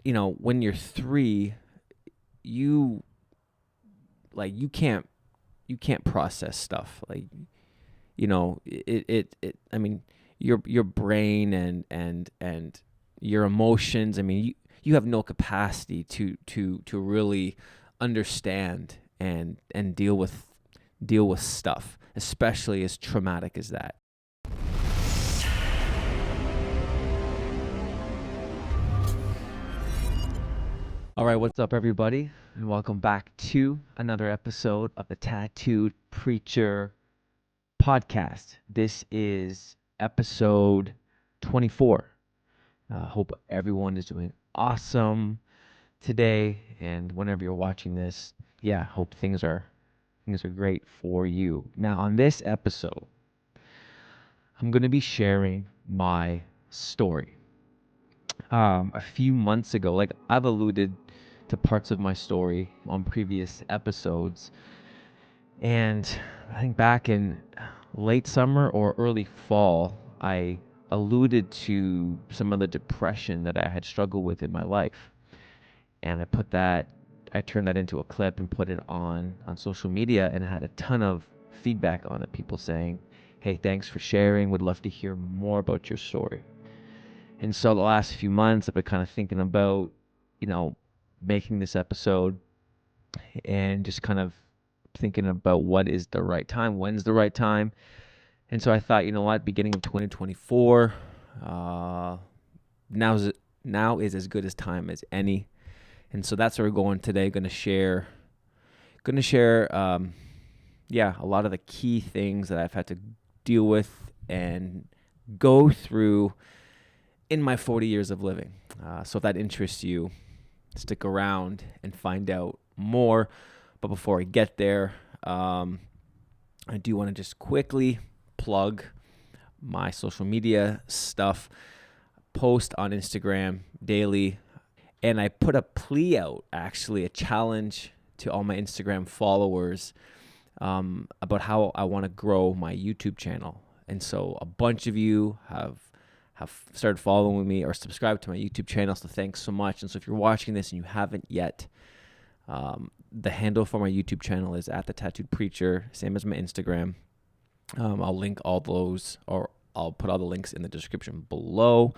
when you're 3, you you can't process stuff. I mean, your brain and your emotions. I mean, you have no capacity to really understand and deal with stuff, especially as traumatic as that. All right, what's up, everybody? And welcome back to another episode of the Tattooed Preacher podcast. This is episode 24. Hope everyone is doing awesome today, and whenever you're watching this, hope things are great for you. Now, on this episode, I'm going to be sharing my story. A few months ago, like I've alluded to parts of my story on previous episodes, and I think back in late summer or early fall, I alluded to some of the depression that I had struggled with in my life. And I turned that into a clip and put it on social media, and I had a ton of feedback on it. People saying, "Hey, thanks for sharing. Would love to hear more about your story." And so the last few months, I've been kind of thinking about, making this episode and just kind of thinking about what is the right time, when's the right time. And so I thought, you know what, beginning of 2024, now is as good as time as any. And so that's where we're going today. Going to share, a lot of the key things that I've had to deal with and go through in my 40 years of living. So if that interests you, stick around and find out more. But before I get there, I do want to just quickly plug my social media stuff. Post on Instagram daily, and I put a plea out, actually a challenge to all my Instagram followers about how I want to grow my YouTube channel. And so a bunch of you have started following me or subscribed to my YouTube channel, so thanks so much. And so if you're watching this and you haven't yet, the handle for my YouTube channel is at the Tattooed Preacher, same as my Instagram. I'll link all those, or I'll put all the links in the description below.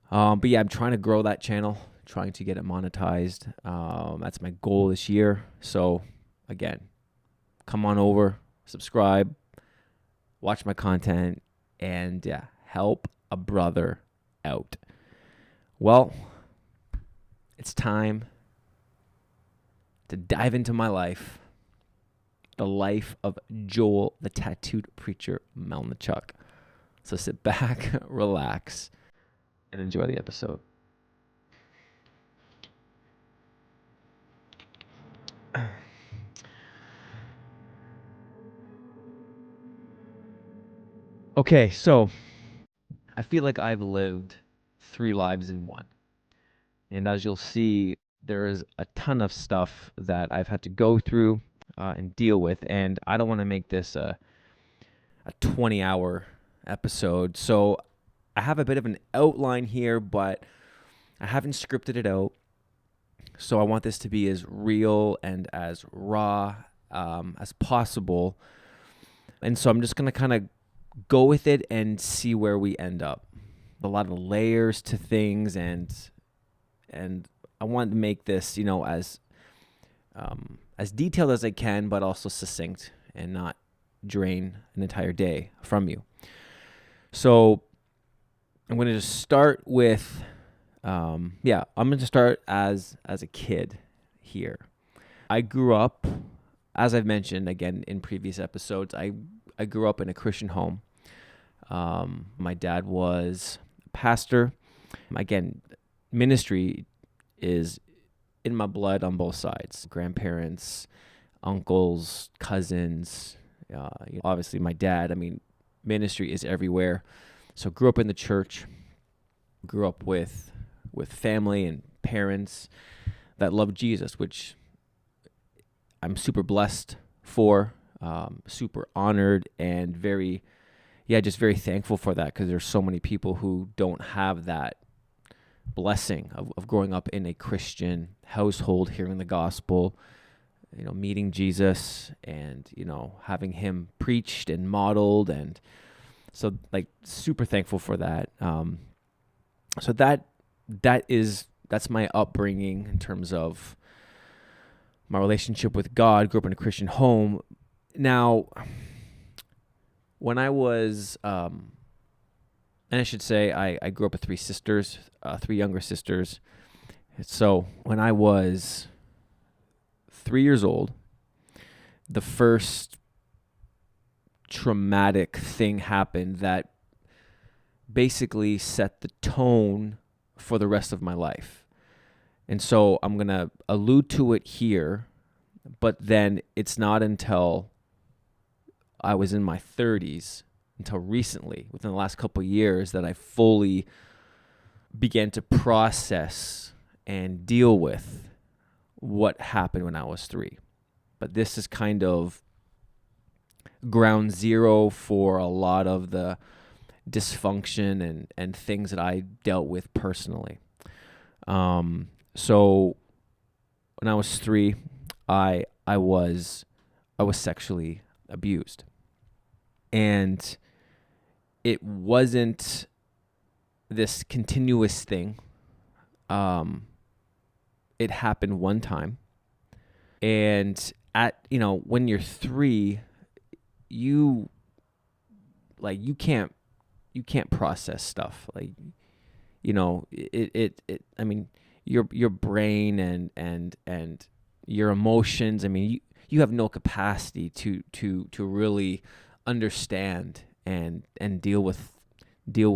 But yeah, I'm trying to grow that channel, trying to get it monetized. That's my goal this year. So again, come on over, subscribe, watch my content, and help a brother out. Well, it's time to dive into my life, the life of Joel, the Tattooed Preacher Melnichuk. So sit back, relax, and enjoy the episode. Okay, so I feel like I've lived 3 lives in one. And as you'll see, there is a ton of stuff that I've had to go through and deal with. And I don't want to make this a 20-hour episode. So I have a bit of an outline here, but I haven't scripted it out. So I want this to be as real and as raw as possible. And so I'm just going to kind of go with it and see where we end up. A lot of layers to things, and I want to make this, as detailed as I can, but also succinct and not drain an entire day from you. So I'm going to just start with, I'm going to start as a kid here. I grew up, as I've mentioned again in previous episodes, I grew up in a Christian home. My dad was a pastor. Again, ministry is in my blood on both sides. Grandparents, uncles, cousins, obviously my dad. I mean, ministry is everywhere. So grew up in the church, grew up with family and parents that loved Jesus, which I'm super blessed for, super honored, and just very thankful for that, because there's so many people who don't have that blessing of growing up in a Christian household, hearing the gospel, meeting Jesus and, having him preached and modeled. And so like super thankful for that. So that's my upbringing in terms of my relationship with God. Grew up in a Christian home. Now, when I was, and I should say I grew up with three younger sisters. So when I was 3 years old, the first traumatic thing happened that basically set the tone for the rest of my life. And so I'm going to allude to it here, but then it's not until I was in my 30s, until recently, within the last couple of years, that I fully began to process and deal with what happened when I was 3. But this is kind of ground zero for a lot of the dysfunction and things that I dealt with personally. So when I was 3, I was sexually abused. And it wasn't this continuous thing. It happened one time. And when you're 3, you can't process stuff. Like, your brain and your emotions. I mean, you have no capacity to really understand and deal with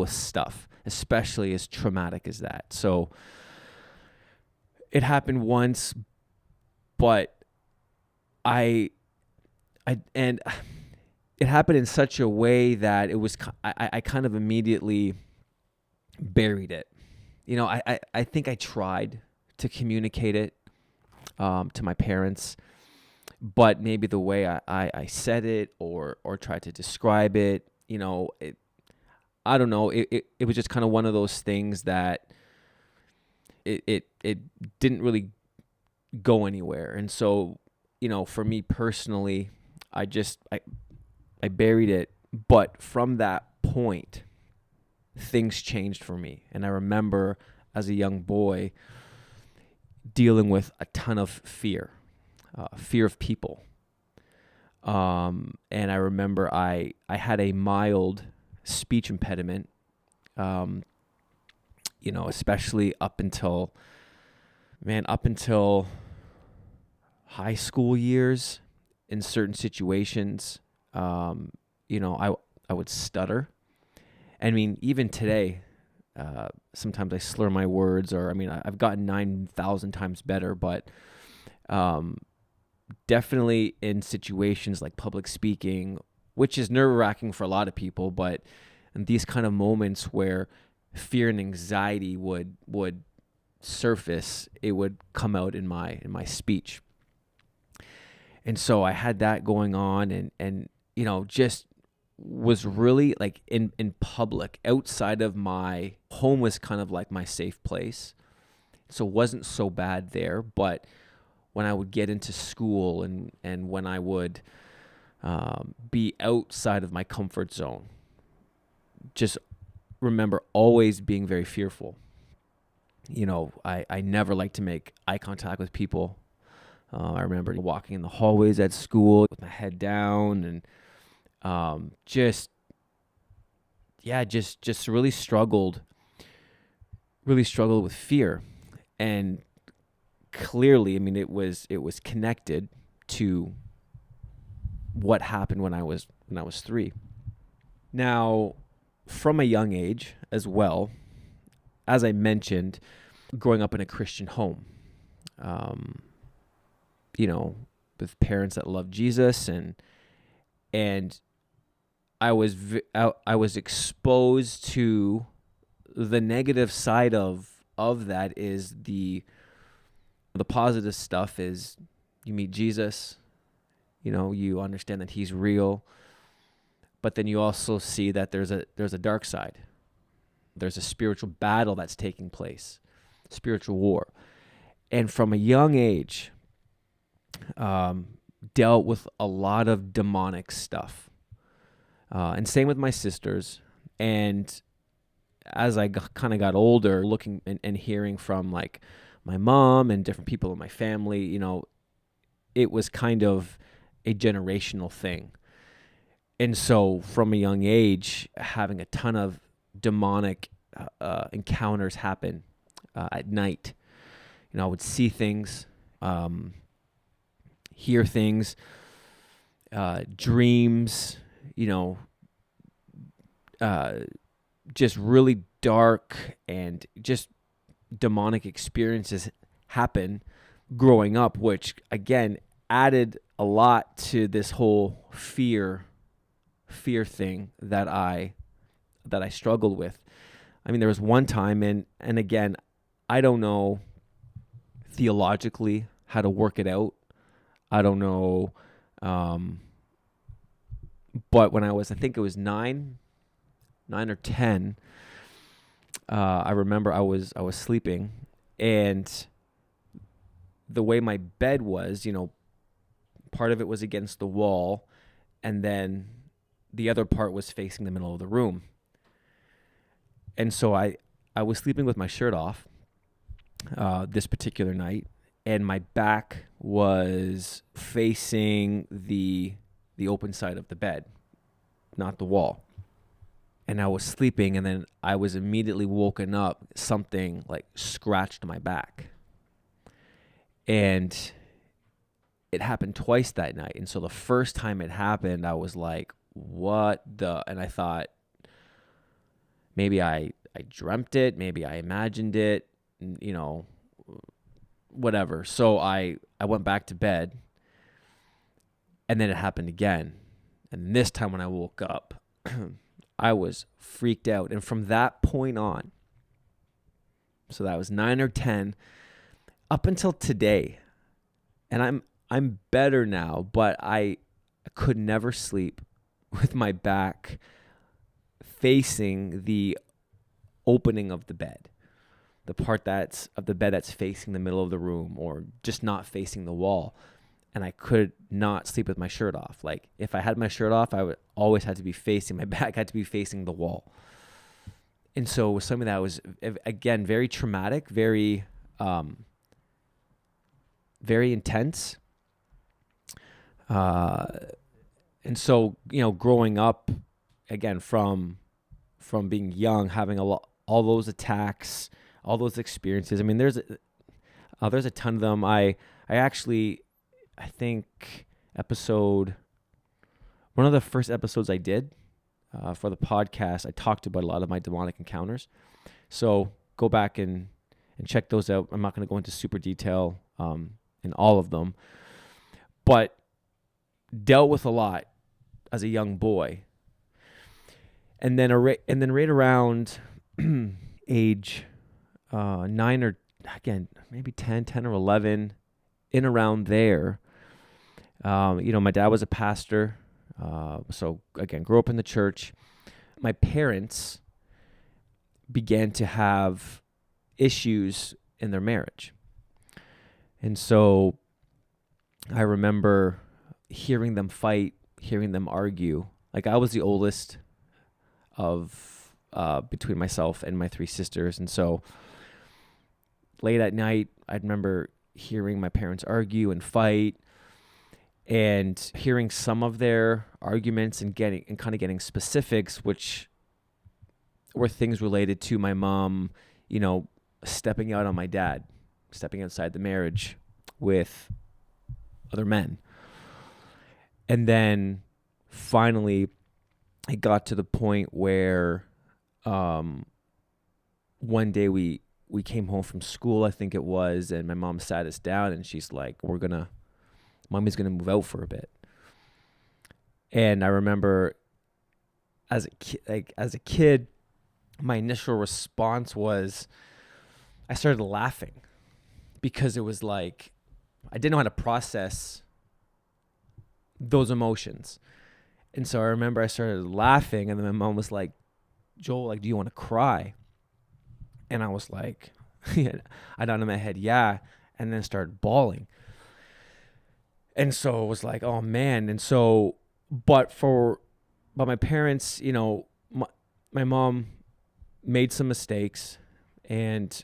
stuff, especially as traumatic as that. So it happened once, but it happened in such a way that it was, I kind of immediately buried it. I think I tried to communicate it to my parents, but maybe the way I said it or tried to describe it, I don't know. It was just kind of one of those things that it didn't really go anywhere. And so, for me personally, I buried it. But from that point, things changed for me. And I remember as a young boy dealing with a ton of fear of people. And I remember I had a mild speech impediment, especially up until high school years. In certain situations, I would stutter. I mean, even today, sometimes I slur my words, or I've gotten 9,000 times better, but definitely in situations like public speaking, which is nerve-wracking for a lot of people, but in these kind of moments where fear and anxiety would surface, it would come out in my speech. And so I had that going on and just was really like in public, outside of my home was kind of like my safe place. So it wasn't so bad there, but when I would get into school and when I would be outside of my comfort zone, just remember always being very fearful. I never liked to make eye contact with people. I remember walking in the hallways at school with my head down and just really struggled with fear. And clearly, it was connected to what happened when I was 3. Now, from a young age as well, as I mentioned, growing up in a Christian home, with parents that love Jesus, and I was exposed to the negative side of that. Is the positive stuff is you meet Jesus, you understand that he's real, but then you also see that there's a dark side. There's a spiritual battle that's taking place. spiritual war. And from a young age, dealt with a lot of demonic stuff. And same with my sisters. And as I kind of got older, looking and hearing from like my mom and different people in my family, it was kind of a generational thing. And so from a young age, having a ton of demonic encounters happen at night. I would see things, hear things, dreams, just really dark and just demonic experiences happen growing up, which again added a lot to this whole fear thing that I struggled with. I mean, there was one time, and again, I don't know theologically how to work it out. I don't know, but when I think it was 9 or 10, I remember I was sleeping, and the way my bed was, part of it was against the wall, and then the other part was facing the middle of the room. And so I was sleeping with my shirt off this particular night, and my back was facing the open side of the bed, not the wall. And I was sleeping, and then I was immediately woken up. Something like scratched my back. And it happened twice that night. And so the first time it happened, I was like, what the? And I thought, maybe I dreamt it. Maybe I imagined it, whatever. So I went back to bed, and then it happened again. And this time when I woke up, I was freaked out. And from that point on, so that was 9 or 10, up until today, and I'm better now, but I could never sleep with my back facing the opening of the bed, the part that's of the bed that's facing the middle of the room, or just not facing the wall. And I could not sleep with my shirt off. Like, if I had my shirt off, I would always have to be facing, my back had to be facing the wall. And so it was something that was, again, very traumatic, very intense. And so, growing up, again, from being young, having all those attacks, all those experiences. I mean, there's a ton of them. I think one of the first episodes I did for the podcast, I talked about a lot of my demonic encounters. So go back and check those out. I'm not going to go into super detail in all of them, but dealt with a lot as a young boy. And then right around age 9 or, again, maybe 10 or 11, in around there, my dad was a pastor. So again, grew up in the church. My parents began to have issues in their marriage. And so I remember hearing them fight, hearing them argue. Like, I was the oldest of between myself and my 3 sisters. And so late at night, I remember hearing my parents argue and fight, and hearing some of their arguments and kind of getting specifics, which were things related to my mom, stepping out on my dad, stepping outside the marriage with other men. And then finally it got to the point where one day we came home from school, I think it was, and my mom sat us down and she's like, Mommy's gonna move out for a bit. And I remember as a kid, my initial response was I started laughing, because it was like I didn't know how to process those emotions. And so I remember I started laughing, and then my mom was like, Joel, like, do you want to cry? And I was like, I nodded my head, yeah, and then started bawling. And so it was like, oh man. And so, but my parents, my mom made some mistakes, and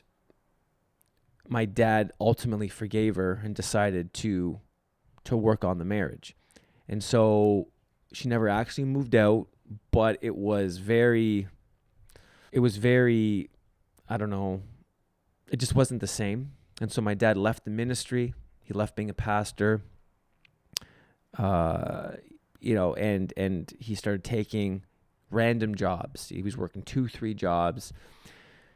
my dad ultimately forgave her and decided to work on the marriage. And so she never actually moved out, but it was very, I don't know, it just wasn't the same. And so my dad left the ministry. He left being a pastor, and he started taking random jobs. He was working 2-3 jobs,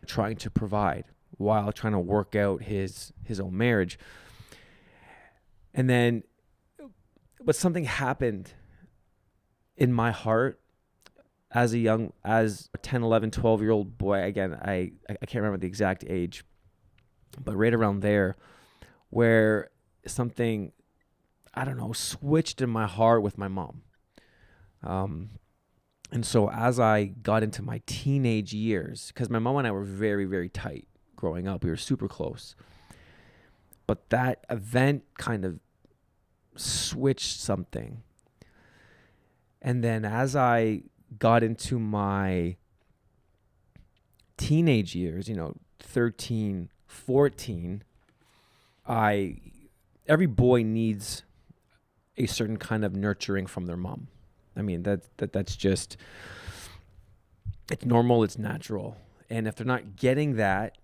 trying to provide while trying to work out his own marriage. And then, but something happened in my heart as a 10, 11, 12-year-old boy. Again, I can't remember the exact age, but right around there, where something, I don't know, switched in my heart with my mom. And so as I got into my teenage years, because my mom and I were very, very tight growing up, we were super close. But that event kind of switched something. And then as I got into my teenage years, 13, 14, every boy needs a certain kind of nurturing from their mom. I mean, that's just, it's normal, it's natural. And if they're not getting that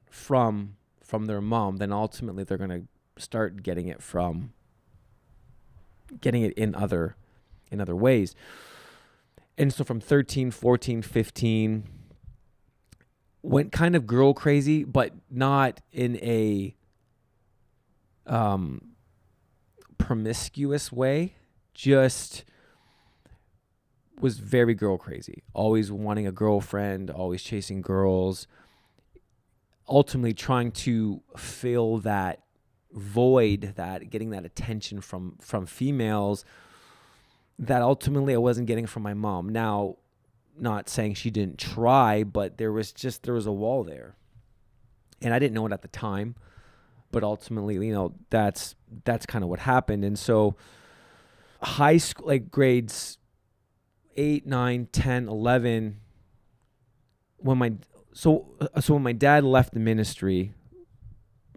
from their mom, then ultimately they're going to start getting it in other ways. And so from 13, 14, 15, went kind of girl crazy, but not in a promiscuous way, just was very girl crazy, always wanting a girlfriend, always chasing girls, ultimately trying to fill that void, that getting that attention from females that ultimately I wasn't getting from my mom. Now, not saying she didn't try, but there was a wall there. And I didn't know it at the time, but ultimately, that's kind of what happened. And so high school, like grades 8, 9, 10, 11, when my dad left the ministry,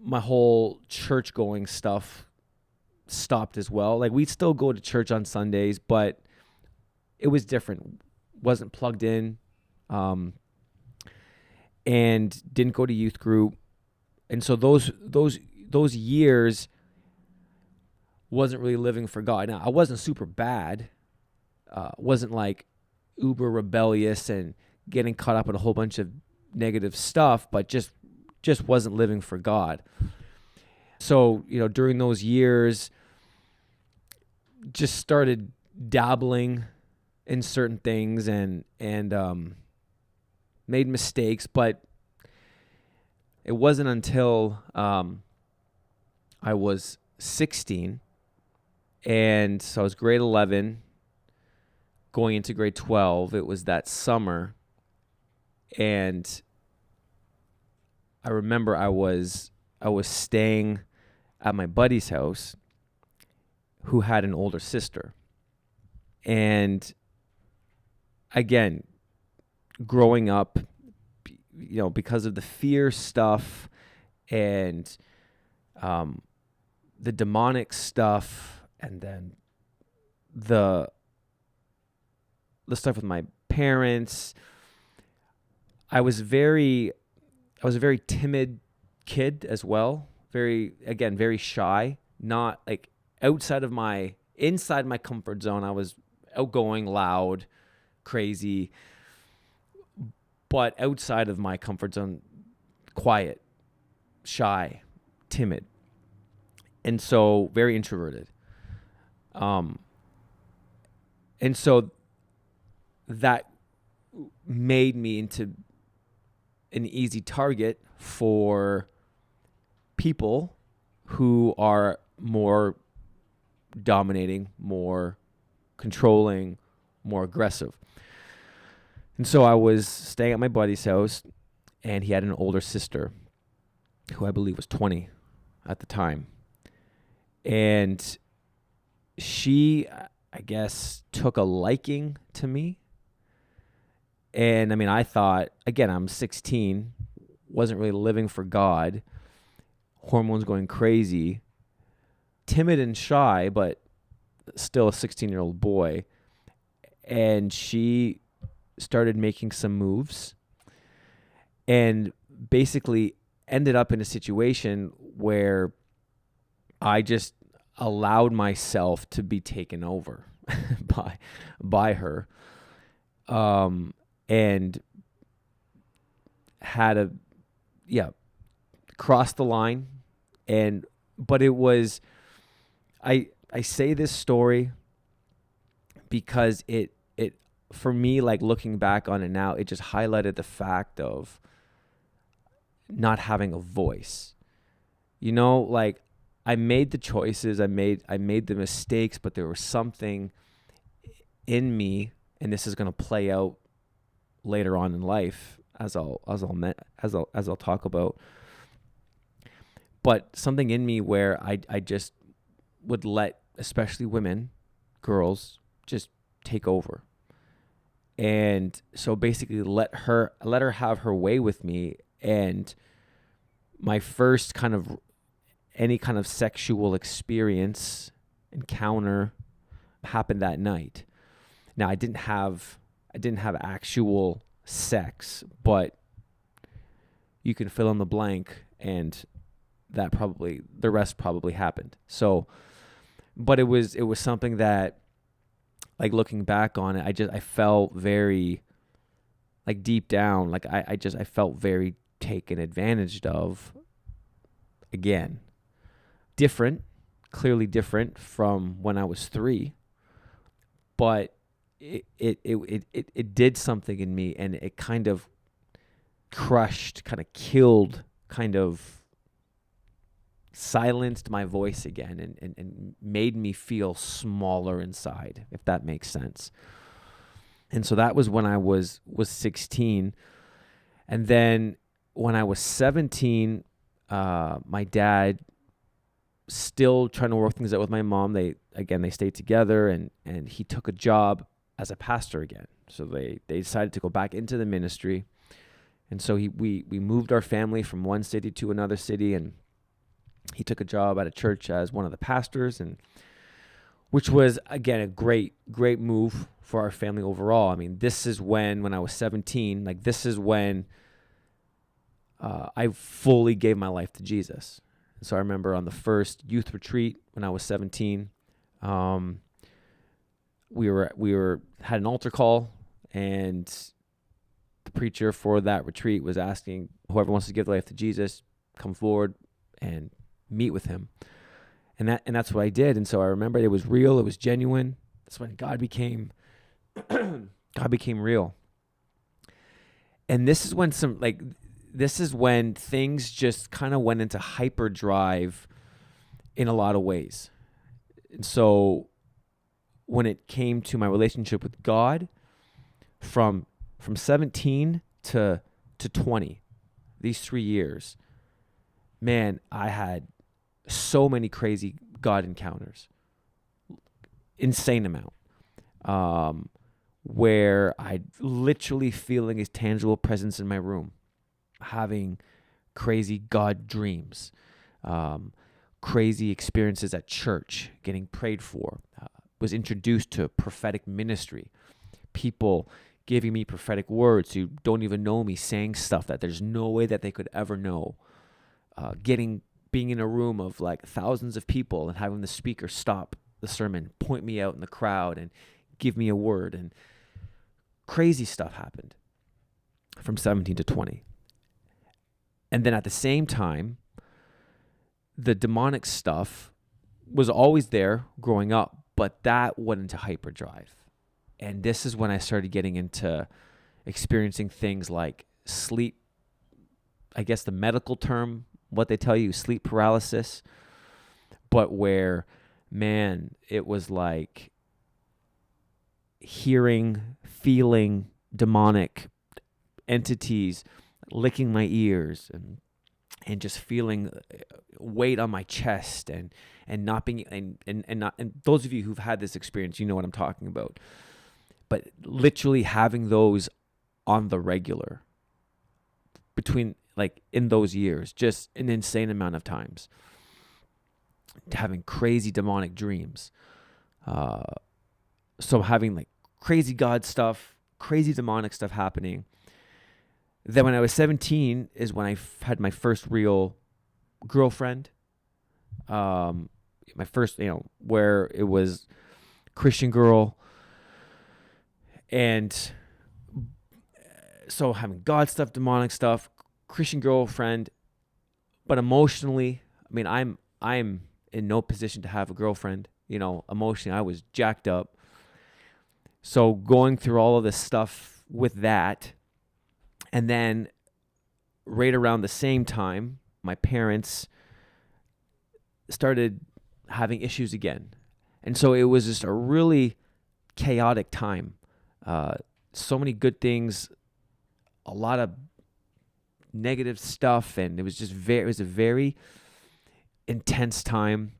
my whole church going stuff stopped as well. Like, we'd still go to church on Sundays, but it was different. Wasn't plugged in, and didn't go to youth group. And so those years wasn't really living for God. Now, I wasn't super bad. Wasn't like uber rebellious and getting caught up in a whole bunch of negative stuff, but just wasn't living for God. So, during those years, just started dabbling in certain things and made mistakes, but it wasn't until I was 16, and so I was grade 11, going into grade 12. It was that summer, and I remember I was staying at my buddy's house, who had an older sister. And again, growing up, because of the fear stuff and the demonic stuff, and then the stuff with my parents, I was a very timid kid as well. Very shy, not like inside my comfort zone. I was outgoing, loud, crazy, but outside of my comfort zone, quiet, shy, timid, and so very introverted. And so that made me into an easy target for people who are more dominating, more controlling, more aggressive. And so I was staying at my buddy's house, and he had an older sister. who I believe was 20 at the time. And she, I guess, took a liking to me. And I mean, I thought, again, I'm 16, wasn't really living for God, hormones going crazy, timid and shy, but still a 16-year-old boy. And she started making some moves and basically ended up in a situation where I just allowed myself to be taken over by her, and had crossed the line. But it was, I say this story because it for me, like looking back on it now, it just highlighted the fact of not having a voice. Like I made the choices, I made the mistakes, but there was something in me, and this is going to play out later on in life as I'll talk about. But something in me where I just would let, especially women, girls, just take over. And so basically let her have her way with me. And my first any kind of sexual encounter happened that night. Now I didn't have actual sex, but you can fill in the blank, and the rest probably happened. So, but it was something that, like looking back on it, I felt very, like deep down, like I felt very taken advantage of again. Clearly different from when I was 3, but it did something in me, and it kind of crushed, kind of killed, kind of silenced my voice again, and made me feel smaller inside, if that makes sense. And so that was when I was 16. And then when I was 17, my dad, still trying to work things out with my mom, they stayed together, and he took a job as a pastor again. So they decided to go back into the ministry. And so we moved our family from one city to another city, and he took a job at a church as one of the pastors, and which was, again, a great move for our family overall. I mean, this is when I was 17, like this is when I fully gave my life to Jesus. So I remember on the first youth retreat when I was 17, we had an altar call, and the preacher for that retreat was asking whoever wants to give their life to Jesus, come forward and meet with him. And that's what I did. And so I remember it was real, it was genuine. That's when God became real. And this is when things just kind of went into hyperdrive in a lot of ways. And so when it came to my relationship with God, from 17 to 20, these 3 years, man, I had so many crazy God encounters, insane amount, where I literally feeling his tangible presence in my room, having crazy God dreams, crazy experiences at church, getting prayed for, was introduced to prophetic ministry, people giving me prophetic words who don't even know me, saying stuff that there's no way that they could ever know, being in a room of like thousands of people and having the speaker stop the sermon, point me out in the crowd and give me a word, and crazy stuff happened from 17 to 20. And then at the same time, the demonic stuff was always there growing up, but that went into hyperdrive. And this is when I started getting into experiencing things like sleep, I guess the medical term, what they tell you, sleep paralysis, but where, man, it was like hearing, feeling demonic entities licking my ears and just feeling weight on my chest and not being and not, and those of you who've had this experience, you know what I'm talking about. But literally having those on the regular between, like, in those years, just an insane amount of times, having crazy demonic dreams. So having like crazy God stuff, crazy demonic stuff happening. Then when I was 17 is when I had my first real girlfriend. My first, where it was Christian girl. And so having God stuff, demonic stuff, Christian girlfriend, but emotionally, I mean, I'm in no position to have a girlfriend. Emotionally, I was jacked up. So going through all of this stuff with that, and then right around the same time, my parents started having issues again. And so it was just a really chaotic time. So many good things, a lot of negative stuff, and it was a very intense time.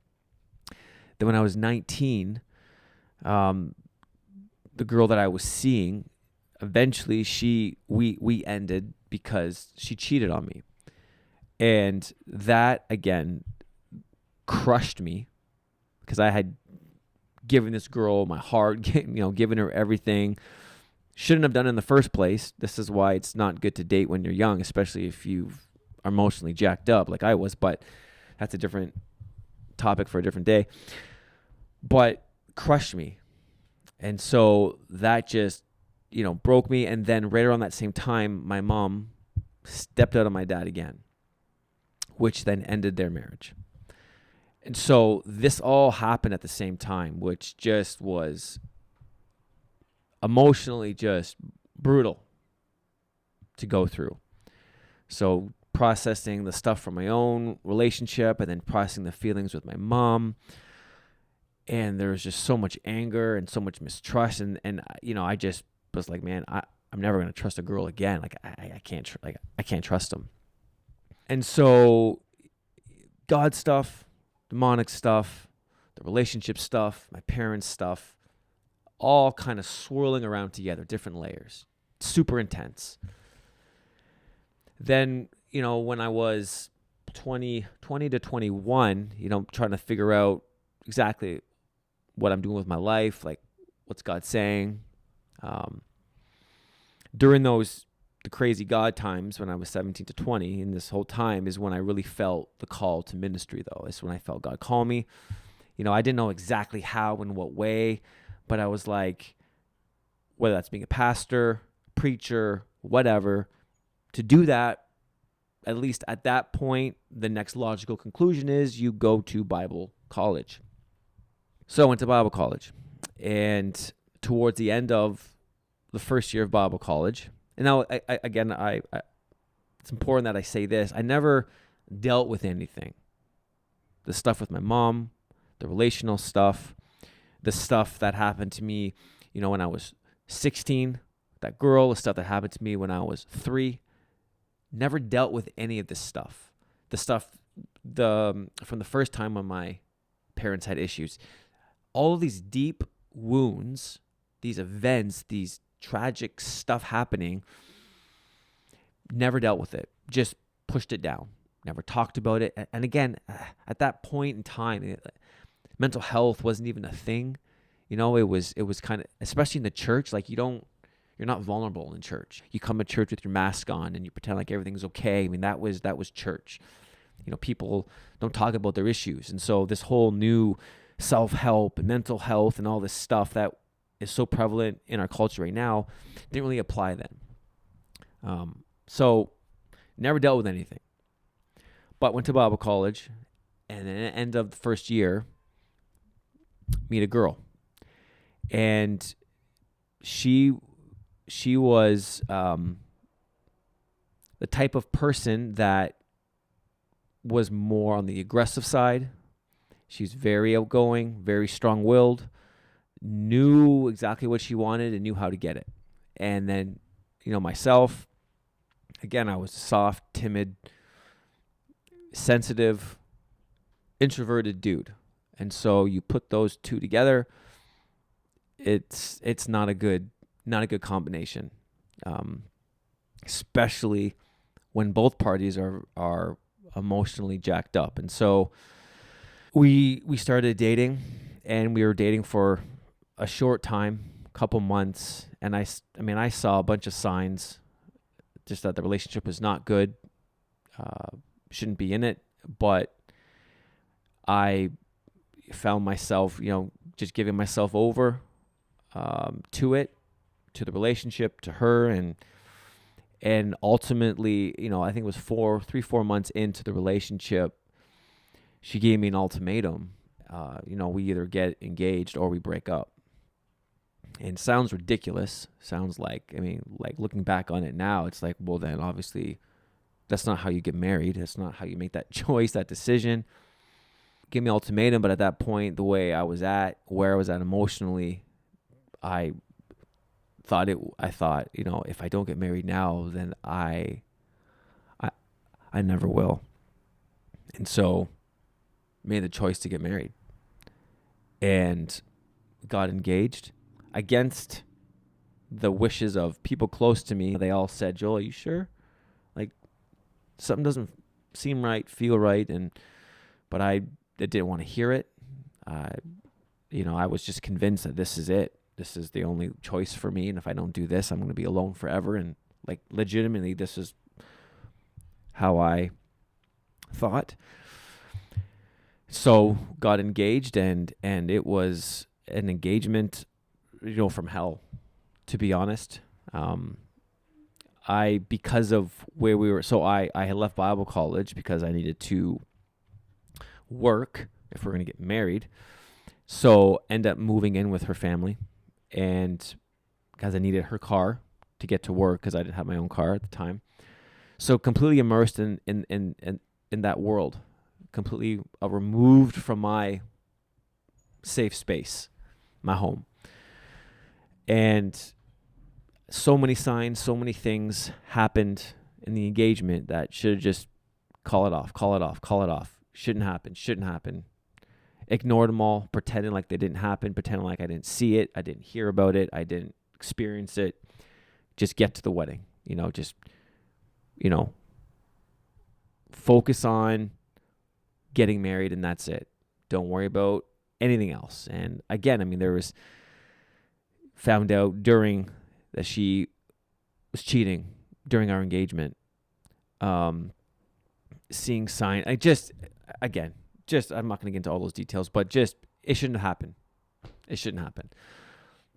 Then when I was 19, the girl that I was seeing, eventually we ended because she cheated on me. And that, again, crushed me because I had given this girl my heart, given her everything. Shouldn't have done it in the first place. This is why it's not good to date when you're young, especially if you are emotionally jacked up like I was, but that's a different topic for a different day. But crushed me. And so that just, broke me. And then right around that same time, my mom stepped out on my dad again, which then ended their marriage. And so this all happened at the same time, which just was emotionally just brutal to go through. So processing the stuff from my own relationship and then processing the feelings with my mom. And there was just so much anger and so much mistrust. And I just was like, man, I'm never going to trust a girl again. Like I can't trust them. And so God stuff, demonic stuff, the relationship stuff, my parents' stuff, all kind of swirling around together, different layers, super intense. Then, when I was 20 to 21, trying to figure out exactly what I'm doing with my life, like what's God saying. During the crazy God times when I was 17 to 20, and this whole time is when I really felt the call to ministry, though. It's when I felt God call me. I didn't know exactly how and what way, but I was like, whether that's being a pastor, preacher, whatever, to do that, at least at that point, the next logical conclusion is you go to Bible college. So I went to Bible college, and towards the end of the first year of Bible college, and now I it's important that I say this, I never dealt with anything. The stuff with my mom, the relational stuff, the stuff that happened to me, when I was 16, that girl, the stuff that happened to me when I was 3, never dealt with any of this stuff. The stuff from the first time when my parents had issues. All of these deep wounds, these events, these tragic stuff happening, never dealt with it. Just pushed it down. Never talked about it. And again, at that point in time, mental health wasn't even a thing. It was kind of, especially in the church, like you're not vulnerable in church. You come to church with your mask on and you pretend like everything's okay. I mean, that was church. People don't talk about their issues. And so this whole new self-help and mental health and all this stuff that is so prevalent in our culture right now didn't really apply then. So never dealt with anything. But went to Bible college, and at the end of the first year, meet a girl. And she was the type of person that was more on the aggressive side. She's very outgoing, very strong-willed, knew exactly what she wanted and knew how to get it. And then, myself, again, I was soft, timid, sensitive, introverted dude. And so you put those two together, it's not a good combination, especially when both parties are emotionally jacked up. And so we started dating, and we were dating for a short time, couple months, and I saw a bunch of signs just that the relationship was not good, shouldn't be in it, but I found myself, just giving myself over to it, to the relationship, to her, and ultimately, I think it was 4 months into the relationship, she gave me an ultimatum. We either get engaged or we break up. And it sounds ridiculous. Sounds like looking back on it now, it's like, well, then obviously that's not how you get married. That's not how you make that choice, that decision. Give me an ultimatum, but at that point, the way I was at, where I was at emotionally, I thought, if I don't get married now, then I never will. And so made the choice to get married and got engaged against the wishes of people close to me. They all said, "Joel, are you sure? Like, something doesn't seem right, feel right." But I didn't want to hear it. I was just convinced that this is it. This is the only choice for me. And if I don't do this, I'm going to be alone forever. And legitimately, this is how I thought. So got engaged, and it was an engagement, from hell, to be honest. Because of where we were, so I had left Bible college because I needed to work if we're going to get married. So end up moving in with her family, and because I needed her car to get to work because I didn't have my own car at the time. So completely immersed in that world, completely removed from my safe space, my home. And so many signs, so many things happened in the engagement that should have just call it off. Shouldn't happen. Ignored them all, pretending like they didn't happen, pretending like I didn't see it, I didn't hear about it, I didn't experience it. Just get to the wedding, focus on getting married, and that's it. Don't worry about anything else. And again, there was found out during that she was cheating during our engagement. Seeing sign, I'm not going to get into all those details, but it shouldn't happen. It shouldn't happen.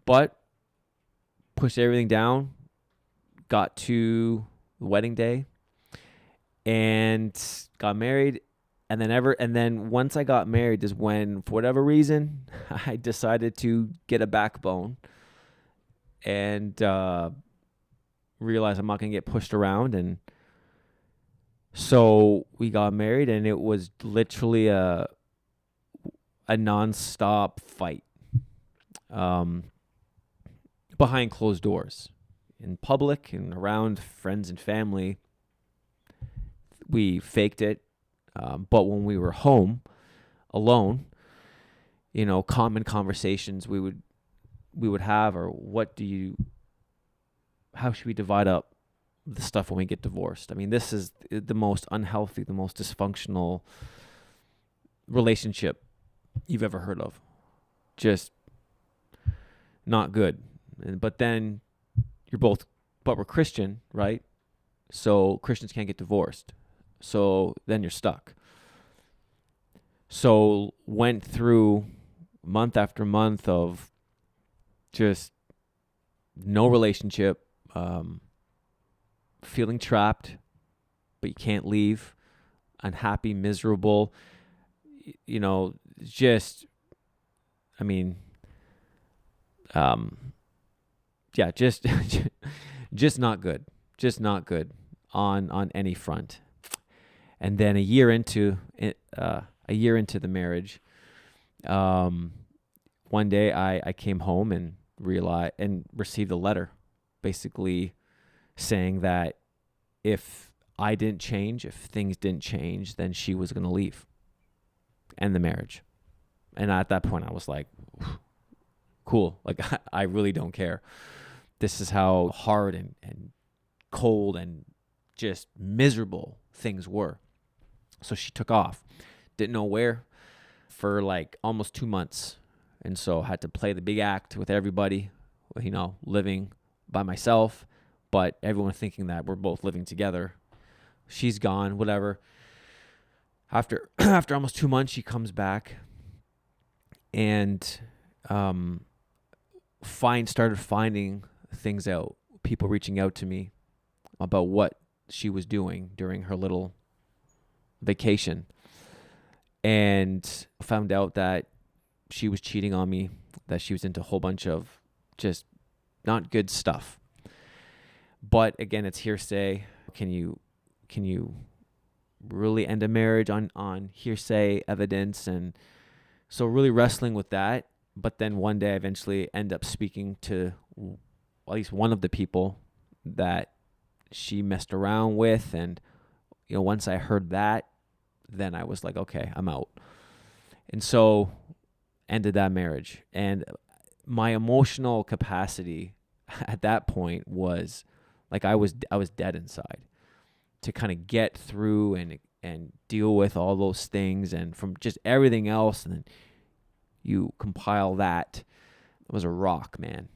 But pushed everything down, got to the wedding day, and got married. And then once I got married is when, for whatever reason, I decided to get a backbone and realize I'm not going to get pushed around. And so we got married, and it was literally a nonstop fight behind closed doors. In public and around friends and family, we faked it. But when we were home alone, common conversations we would have are, how should we divide up the stuff when we get divorced? This is the most unhealthy, the most dysfunctional relationship you've ever heard of. Just not good. But then but we're Christian, right? So Christians can't get divorced. So then you're stuck. So went through month after month of just no relationship, feeling trapped, but you can't leave, unhappy, miserable, just not good. Just not good on any front. And then a year into the marriage, one day I came home and realized and received a letter, basically saying that if I didn't change, if things didn't change, then she was going to leave, end the marriage. And at that point I was like, cool. Like, I really don't care. This is how hard and cold and just miserable things were. So she took off, didn't know where, for like almost 2 months. And so I had to play the big act with everybody, living by myself, but everyone thinking that we're both living together. She's gone, whatever. After almost 2 months, she comes back and started finding things out, people reaching out to me about what she was doing during her little vacation, and found out that she was cheating on me, that she was into a whole bunch of just not good stuff. But again, it's hearsay. Can you really end a marriage on hearsay evidence? And so really wrestling with that. But then one day I eventually end up speaking to at least one of the people that she messed around with. And, once I heard that, then I was like, okay, I'm out. And so ended that marriage. And my emotional capacity at that point was like, I was dead inside to kind of get through and deal with all those things, and from just everything else. And then you compile that. It was a rock, man.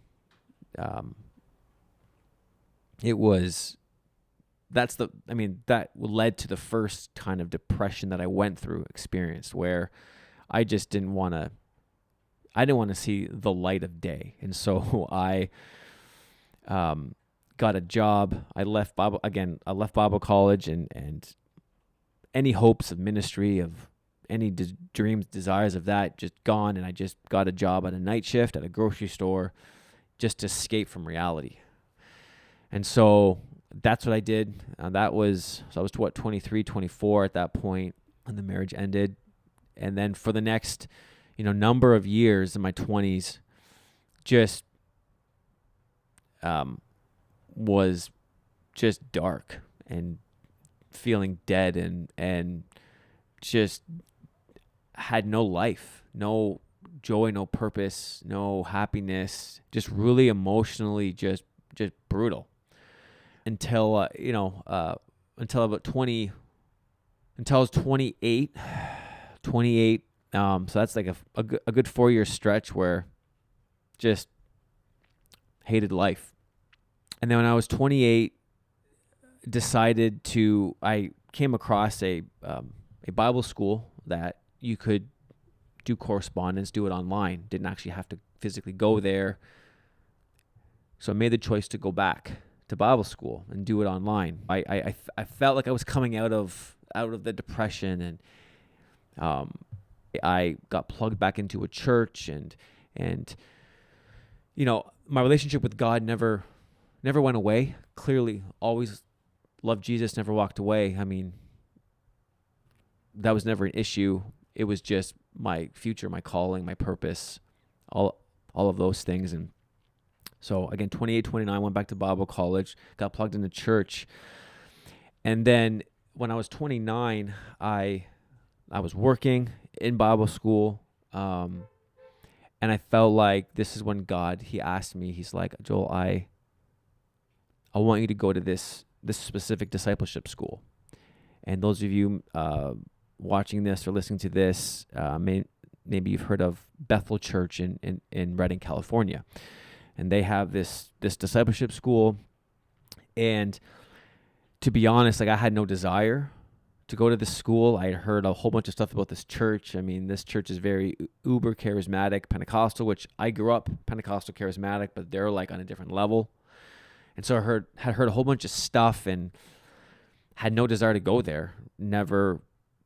That led to the first kind of depression that I experienced, where I just didn't want to see the light of day. And so I got a job. I left Bible college, and any hopes of ministry, of any dreams, desires of that, just gone. And I just got a job at a night shift at a grocery store just to escape from reality. And so that's what I did. I was 23, 24 at that point, and the marriage ended. And then for the next, number of years in my 20s, just was just dark and feeling dead, and just had no life, no joy, no purpose, no happiness, just really emotionally just brutal. Until until I was 28. So that's like a good 4-year stretch where just hated life. And then when I was 28, I came across a Bible school that you could do correspondence, do it online. Didn't actually have to physically go there. So I made the choice to go back to Bible school and do it online. I felt like I was coming out of the depression, and I got plugged back into a church, and my relationship with God never went away. Clearly, always loved Jesus, never walked away. I mean, that was never an issue. It was just my future, my calling, my purpose, all of those things. And so again, 28, 29, went back to Bible college, got plugged into church. And then when I was 29, I was working in Bible school. And I felt like this is when God, he asked me, he's like, Joel, I want you to go to this specific discipleship school. And those of you watching this or listening to this, maybe you've heard of Bethel Church in Redding, California. And they have this discipleship school. And to be honest, like, I had no desire to go to this school. I had heard a whole bunch of stuff about this church. I mean, this church is very uber charismatic, Pentecostal, which I grew up Pentecostal charismatic, but they're like on a different level. And so I had heard a whole bunch of stuff and had no desire to go there. Never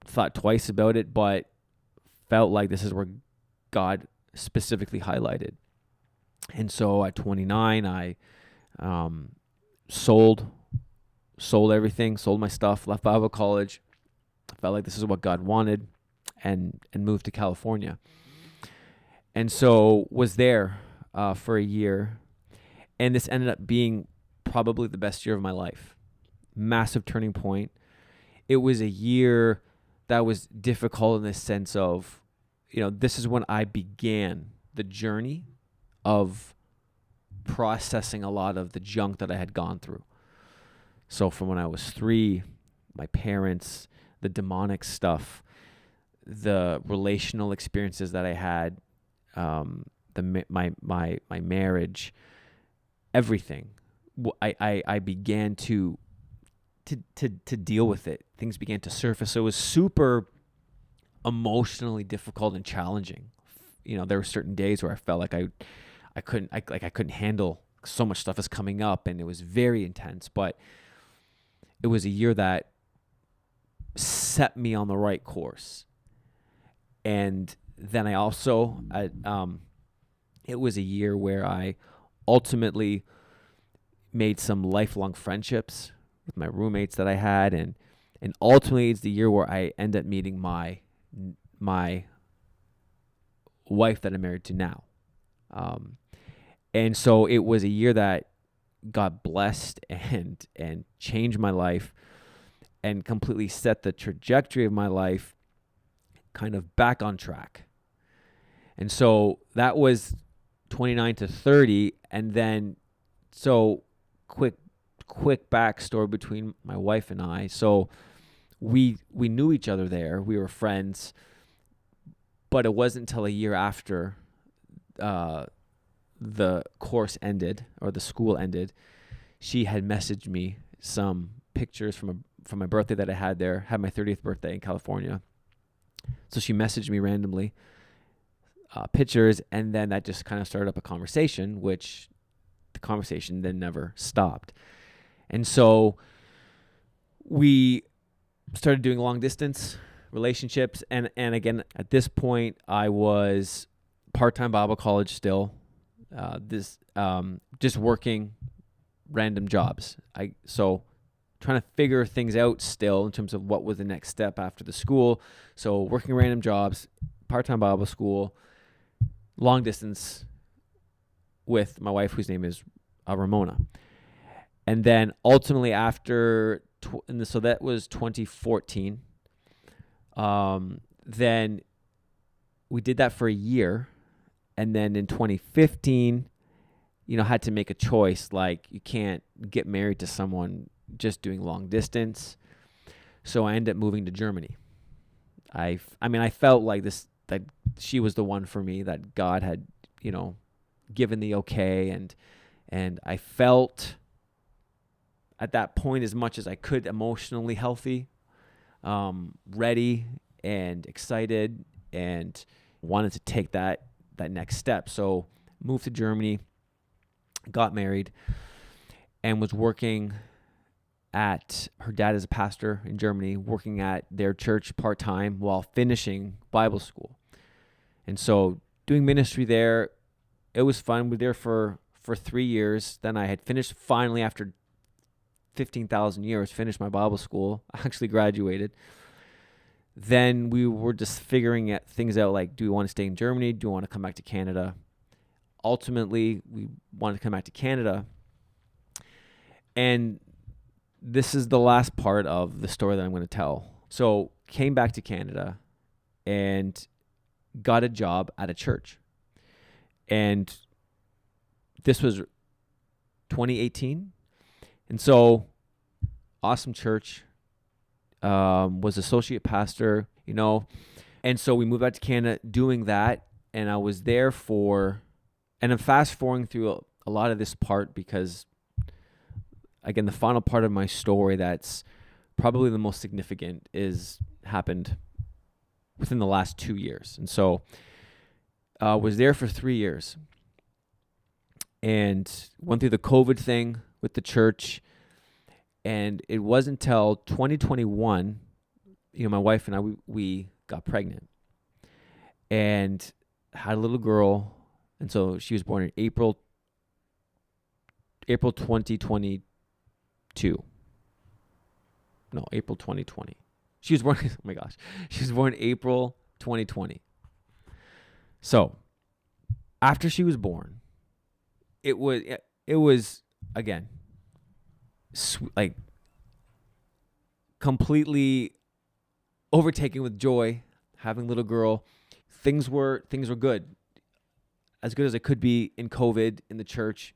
thought twice about it, but felt like this is where God specifically highlighted. And so at 29, I sold everything, sold my stuff, left Bible college. I felt like this is what God wanted, and moved to California. And so was there for a year, and this ended up being probably the best year of my life. massive turning point. It was a year that was difficult in the sense of, this is when I began the journey of processing a lot of the junk that I had gone through. So from when I was 3, my parents, the demonic stuff, the relational experiences that I had, my marriage, everything. I began to deal with it. Things began to surface. So it was super emotionally difficult and challenging. There were certain days where I felt like I couldn't handle so much stuff is coming up, and it was very intense. But it was a year that set me on the right course. And then I also, it was a year where I ultimately made some lifelong friendships with my roommates that I had, and ultimately it's the year where I end up meeting my wife that I'm married to now. And so it was a year that got blessed and changed my life and completely set the trajectory of my life kind of back on track. And so that was 29 to 30. And then, so quick backstory between my wife and I. So we knew each other there. We were friends, but it wasn't until a year after the course ended, or the school ended, she had messaged me some pictures from my birthday that I had there. Had my 30th birthday in California. So she messaged me randomly pictures, and then that just kind of started up a conversation, which the conversation then never stopped. And so we started doing long distance relationships. And again, at this point, I was part-time Bible college still, just working random jobs. So trying to figure things out still in terms of what was the next step after the school. So working random jobs, part-time Bible school, long distance with my wife, whose name is Ramona. And then ultimately after, so that was 2014. Then we did that for a year. And then in 2015, had to make a choice. Like, you can't get married to someone just doing long distance. So I ended up moving to Germany. I felt like that she was the one for me, that God had, given the okay. And I felt at that point, as much as I could, emotionally healthy, ready and excited, and wanted to take that next step. So moved to Germany, got married, and was working at, her dad is a pastor in Germany, working at their church part-time while finishing Bible school. And so doing ministry there, it was fun. We were there for 3 years. Then I had finished, finally, after 15,000 years, finished my Bible school. I actually graduated. Then we were just figuring things out, like, do we want to stay in Germany? Do we want to come back to Canada? Ultimately, we wanted to come back to Canada. And this is the last part of the story that I'm going to tell. So came back to Canada and got a job at a church. And this was 2018. And so awesome church, was associate pastor, and so we moved back to Canada doing that. And I was there and I'm fast forwarding through a lot of this part because, again, the final part of my story that's probably the most significant happened within the last 2 years. And so I was there for 3 years and went through the COVID thing with the church. And it wasn't until 2021, my wife and I, we got pregnant and had a little girl. And so she was born in April 2022. No, April 2020. She was born, oh my gosh, she was born April 2020. So after she was born, it was again, like, completely overtaken with joy, having a little girl. Things were good, as good as it could be in COVID in the church.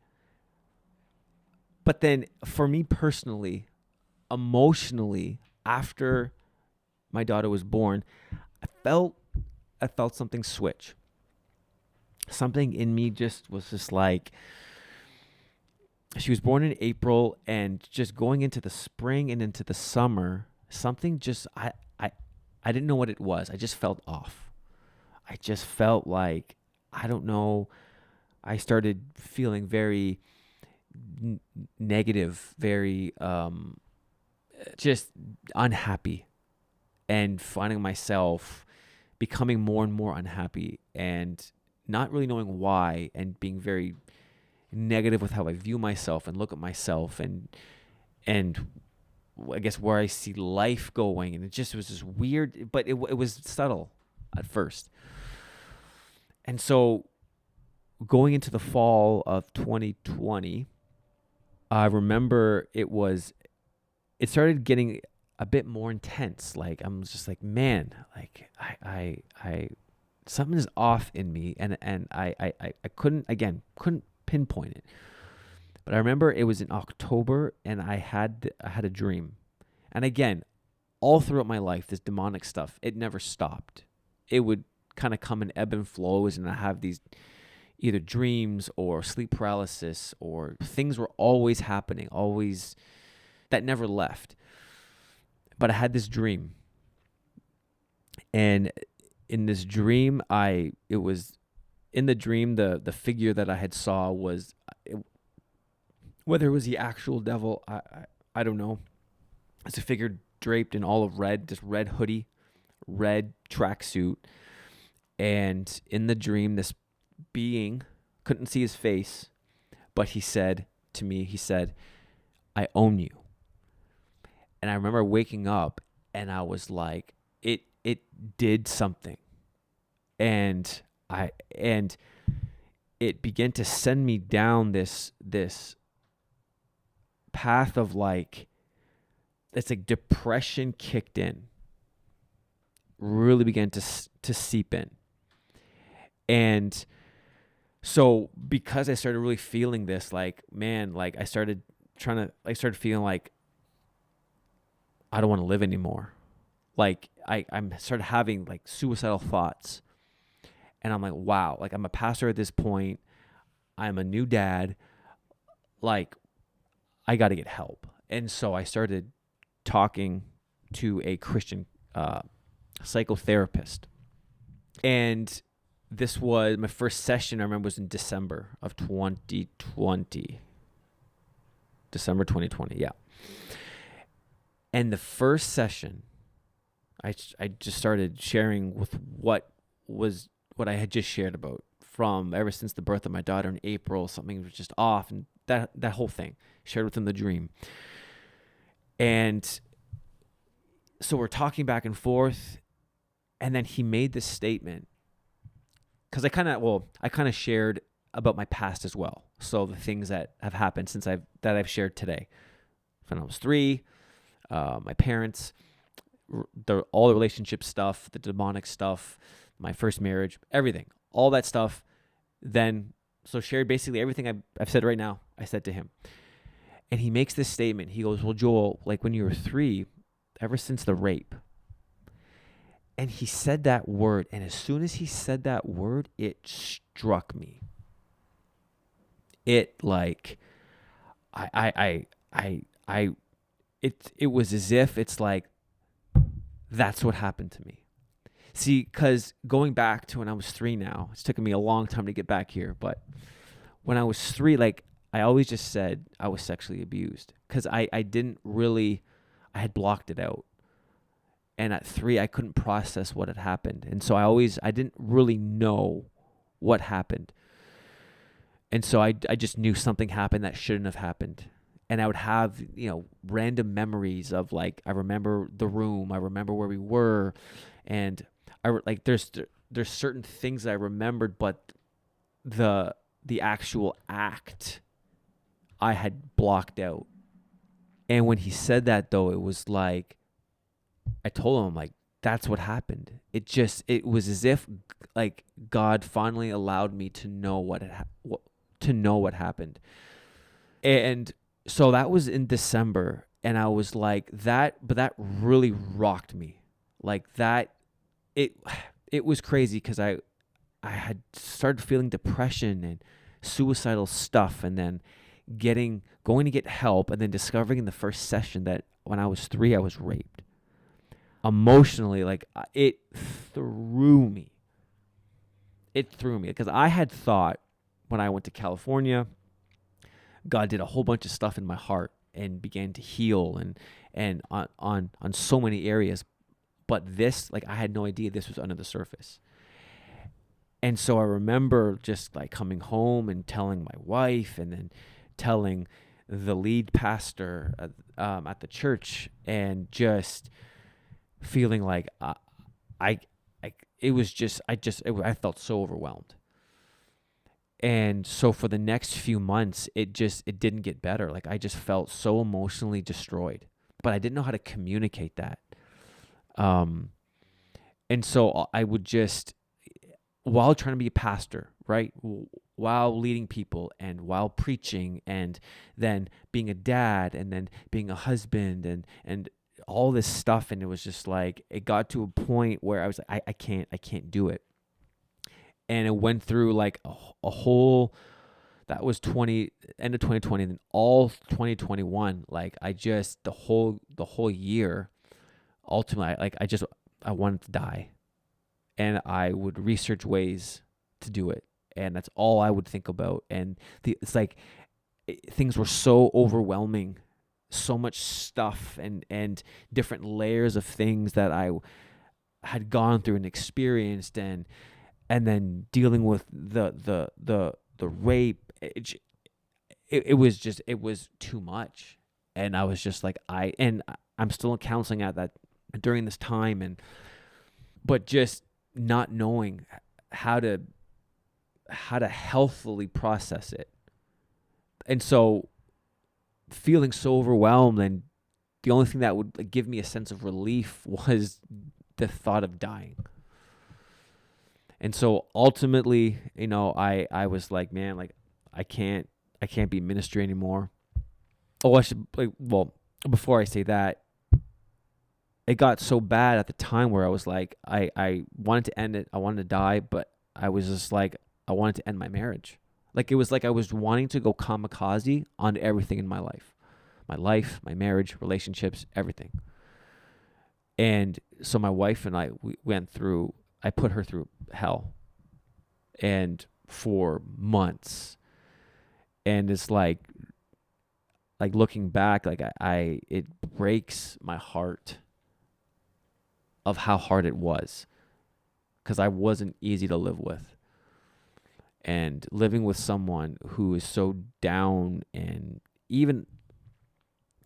But then for me personally, emotionally, after my daughter was born, I felt something switch. Something in me was just like, she was born in April, and just going into the spring and into the summer, something just, I didn't know what it was. I just felt off. I just felt like, I don't know. I started feeling very negative, very just unhappy, and finding myself becoming more and more unhappy and not really knowing why, and being very negative with how I view myself and look at myself, and I guess where I see life going. And it just was just weird, but it was subtle at first. And so going into the fall of 2020, I remember it started getting a bit more intense. Like, I'm just like, man, like I something is off in me, and I couldn't pinpoint it. But I remember it was in October, and I had a dream. And again, all throughout my life, this demonic stuff, it never stopped. It would kind of come in ebb and flows, and I have these either dreams or sleep paralysis, or things were always happening, always, that never left. But I had this dream. And in this dream, the figure that I had saw was, whether it was the actual devil, I don't know. It's a figure draped in all of red, this red hoodie, red tracksuit. And in the dream, this being, couldn't see his face, but he said to me, I own you. And I remember waking up, and I was like, it did something. And it began to send me down this path of like, it's like depression kicked in, really began to seep in. And so because I started really feeling this, like, man, like I started feeling like I don't want to live anymore. Like I started having like suicidal thoughts. And I'm like, wow, like I'm a pastor at this point. I'm a new dad. Like, I got to get help. And so I started talking to a Christian psychotherapist. And this was my first session, I remember, was in December of 2020. December 2020, yeah. And the first session, I just started sharing with what I had just shared about, from ever since the birth of my daughter in April, something was just off, and that whole thing, shared with him the dream. And so we're talking back and forth, and then he made this statement, because I kind of shared about my past as well. So the things that have happened since I've shared today, when I was 3, my parents, all the relationship stuff, the demonic stuff, my first marriage, everything, all that stuff. Then, so shared basically everything I've said right now, I said to him. And he makes this statement. He goes, well, Joel, like when you were 3, ever since the rape. And he said that word. And as soon as he said that word, it struck me. It like, it was as if it's like, that's what happened to me. See, because going back to when I was 3 now, it's taken me a long time to get back here. But when I was 3, like, I always just said I was sexually abused, because I had blocked it out. And at 3, I couldn't process what had happened. And so I didn't really know what happened. And so I just knew something happened that shouldn't have happened. And I would have, random memories of, like, I remember the room, I remember where we were, and there's certain things that I remembered, but the actual act I had blocked out. And when he said that, though, it was like I told him, like, that's what happened. It was as if like God finally allowed me to know to know what happened. And so that was in December, and I was like but that really rocked me. Like that it it was crazy cuz I had started feeling depression and suicidal stuff, and then going to get help, and then discovering in the first session that when I was 3 I was raped. Emotionally, like it threw me. It threw me because I had thought when I went to California, God did a whole bunch of stuff in my heart and began to heal and on so many areas. But this, like, I had no idea this was under the surface. And so I remember just like coming home and telling my wife, and then telling the lead pastor at the church, and just feeling like I it was just I felt so overwhelmed. And so for the next few months, it didn't get better. Like I just felt so emotionally destroyed, but I didn't know how to communicate that. And so I would just, while trying to be a pastor, right? While leading people, and while preaching, and then being a dad, and then being a husband, and all this stuff. And it was just like, it got to a point where I was like, I can't do it. And it went through like a whole, that was end of 2020, and then all 2021. Like the whole year, ultimately, I wanted to die, and I would research ways to do it. And that's all I would think about. And it's like, things were so overwhelming, so much stuff, and different layers of things that I had gone through and experienced, and then dealing with the rape. It was too much. And I was just like, I'm still in counseling at that during this time, but just not knowing how to healthily process it. And so feeling so overwhelmed, and the only thing that would give me a sense of relief was the thought of dying. And so ultimately, I was like, man, like I can't be in ministry anymore. Oh, before I say that, it got so bad at the time where I was like, I wanted to end it. I wanted to die, but I was just like, I wanted to end my marriage. Like, it was like I was wanting to go kamikaze on everything in my life, my marriage, relationships, everything. And so my wife and I put her through hell, and for months. And it's like looking back, like it breaks my heart of how hard it was, because I wasn't easy to live with. And living with someone who is so down, and even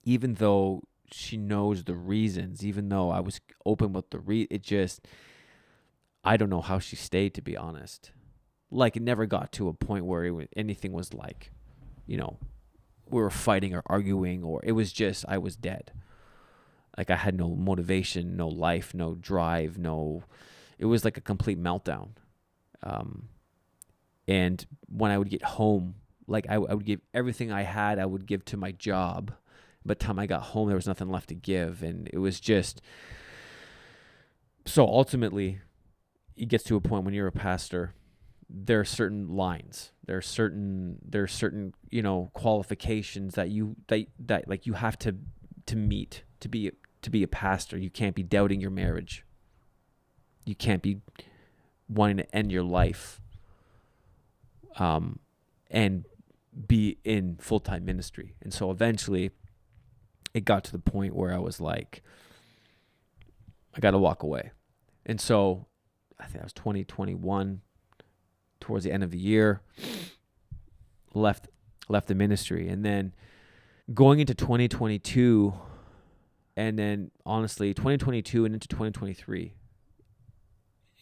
though she knows the reasons, even though I was open with I don't know how she stayed, to be honest. Like, it never got to a point where anything was like, we were fighting or arguing, or it was just, I was dead. Like, I had no motivation, no life, no drive, it was like a complete meltdown. And when I would get home, like I would give everything I had, I would give to my job. By the time I got home, there was nothing left to give. And it was just, so ultimately, it gets to a point when you're a pastor, there are certain lines, there are certain qualifications that you have to meet to be a pastor. You can't be doubting your marriage. You can't be wanting to end your life, and be in full-time ministry. And so eventually it got to the point where I was like, I got to walk away. And so I think that was 2021, towards the end of the year, left the ministry. And then going into 2022, and then honestly 2022 and into 2023,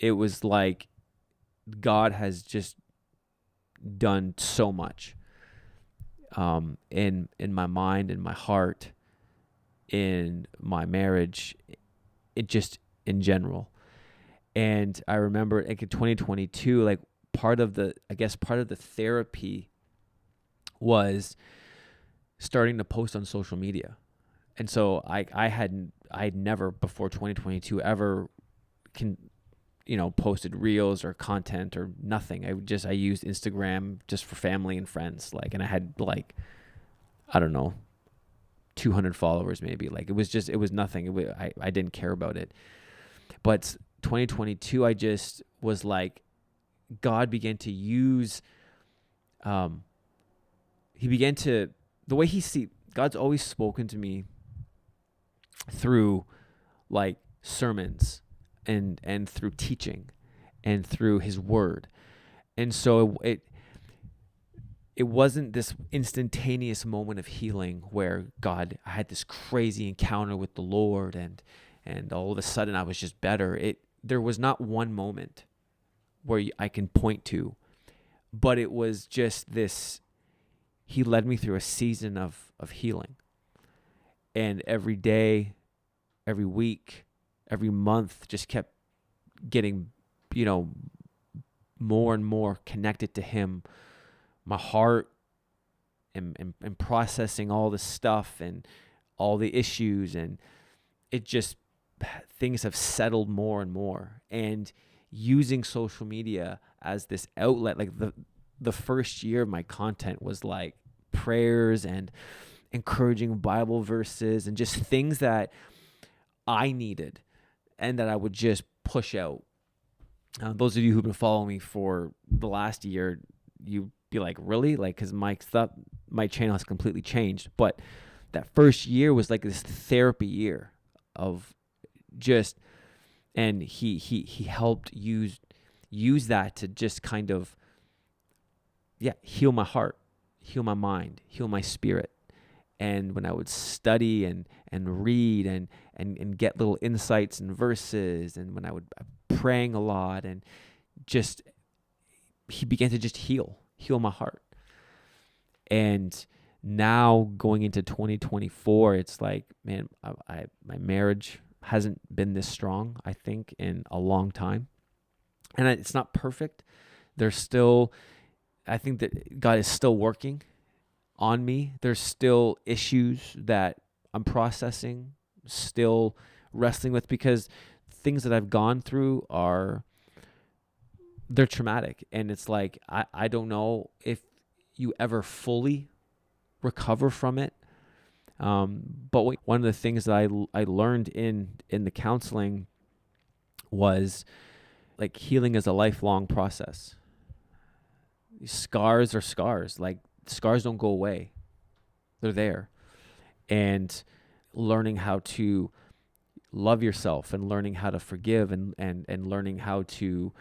it was like God has just done so much, in my mind, in my heart, in my marriage, it just in general. And I remember like in 2022, like part of the therapy was starting to post on social media. And so I had never before 2022 ever posted reels or content or nothing. I used Instagram just for family and friends. Like, and I had like, I don't know, 200 followers maybe. Like it was nothing. I didn't care about it. But 2022, I just was like, God began to use, the way God's always spoken to me through like sermons and through teaching and through his word. And so it wasn't this instantaneous moment of healing where I had this crazy encounter with the Lord and all of a sudden I was just better. There was not one moment where I can point to, but it was just this, he led me through a season of healing. And every day, every week, every month just kept getting, more and more connected to him. My heart and processing all the stuff and all the issues, and it just, things have settled more and more. And using social media as this outlet, like the first year of my content was like prayers and encouraging Bible verses and just things that I needed and that I would just push out. Those of you who've been following me for the last year, you'd be like, really? Like, because my channel has completely changed. But that first year was like this therapy year of just, and he helped use that to just kind of, heal my heart, heal my mind, heal my spirit. And when I would study and read and get little insights and verses, and when I would praying a lot, and just, he began to just heal my heart. And now going into 2024, it's like, man, my marriage hasn't been this strong, I think, in a long time. And it's not perfect. I think that God is still working on me. There's still issues that I'm processing, still wrestling with, because things that I've gone through they're traumatic. And it's like, I don't know if you ever fully recover from it. But one of the things that I learned in the counseling was like healing is a lifelong process. Scars are scars. Like scars don't go away. They're there. And learning how to love yourself and learning how to forgive and learning how to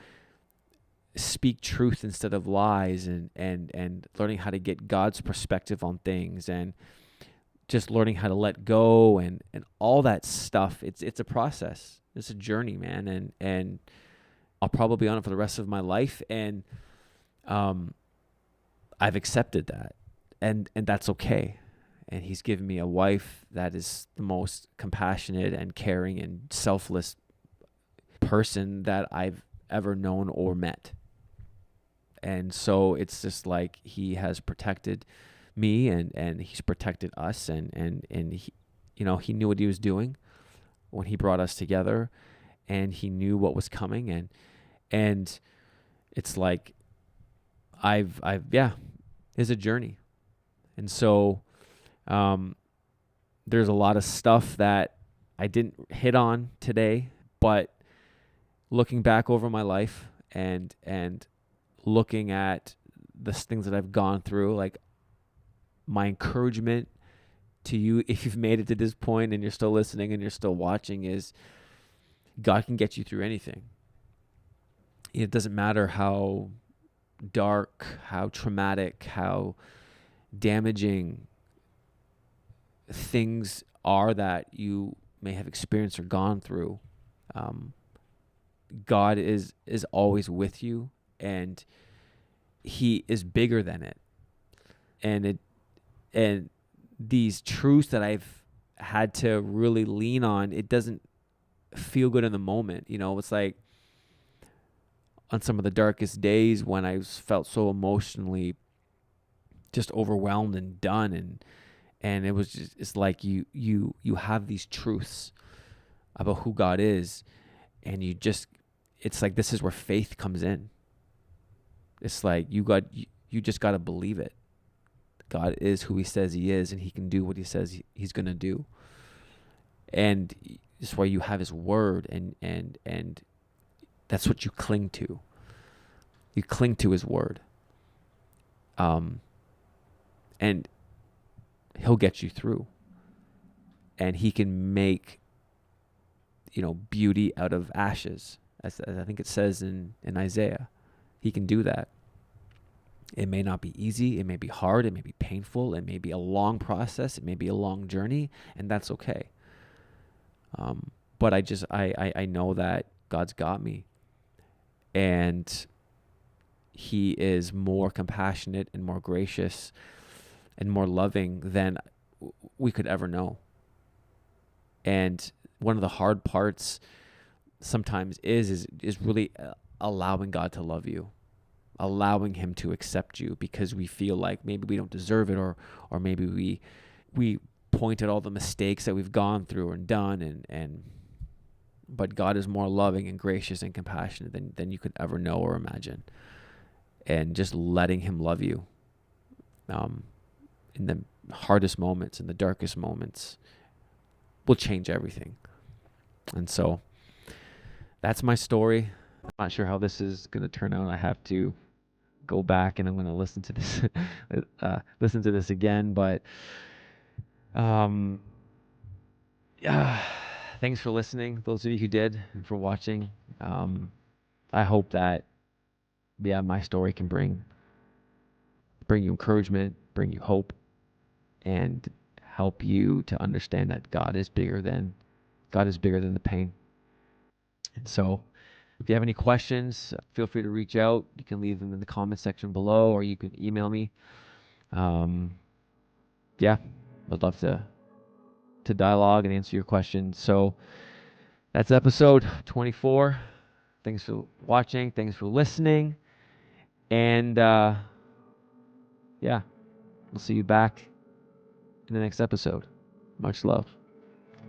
speak truth instead of lies and learning how to get God's perspective on things and just learning how to let go and all that stuff. It's a process. It's a journey, man. And I'll probably be on it for the rest of my life. And I've accepted that, and that's okay. And he's given me a wife that is the most compassionate and caring and selfless person that I've ever known or met. And so it's just like he has protected me and he's protected us and he, he knew what he was doing when he brought us together, and he knew what was coming, and it's like it's a journey. And so there's a lot of stuff that I didn't hit on today, but looking back over my life and looking at the things that I've gone through, like my encouragement to you, if you've made it to this point and you're still listening and you're still watching, is God can get you through anything. It doesn't matter how dark, how traumatic, how damaging things are that you may have experienced or gone through. God is always with you, and he is bigger than it. And these truths that I've had to really lean on, it doesn't feel good in the moment. It's like on some of the darkest days when I felt so emotionally just overwhelmed and done, and it was just, it's like you have these truths about who God is, and it's like this is where faith comes in. It's like you just got to believe it. God is who he says he is, and he can do what he says he's going to do. And it's why you have his word, and that's what you cling to. You cling to his word. And he'll get you through. And he can make, beauty out of ashes, as I think it says in Isaiah. He can do that. It may not be easy. It may be hard. It may be painful. It may be a long process. It may be a long journey, and that's okay. But I know that God's got me, and he is more compassionate and more gracious and more loving than we could ever know. And one of the hard parts sometimes is really allowing God to love you, allowing him to accept you, because we feel like maybe we don't deserve it, or maybe we point at all the mistakes that we've gone through and done, but God is more loving and gracious and compassionate than you could ever know or imagine. And just letting him love you in the hardest moments, in the darkest moments, will change everything. And so that's my story. I'm not sure how this is going to turn out. I have to go back and I'm going to listen to this again. But thanks for listening, those of you who did, and for watching. I hope that my story can bring you encouragement, bring you hope, and help you to understand that God is bigger than the pain. And so if you have any questions, feel free to reach out. You can leave them in the comment section below, or you can email me. I'd love to dialogue and answer your questions. So that's episode 24. Thanks for watching. Thanks for listening. And we'll see you back in the next episode. Much love.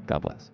God bless.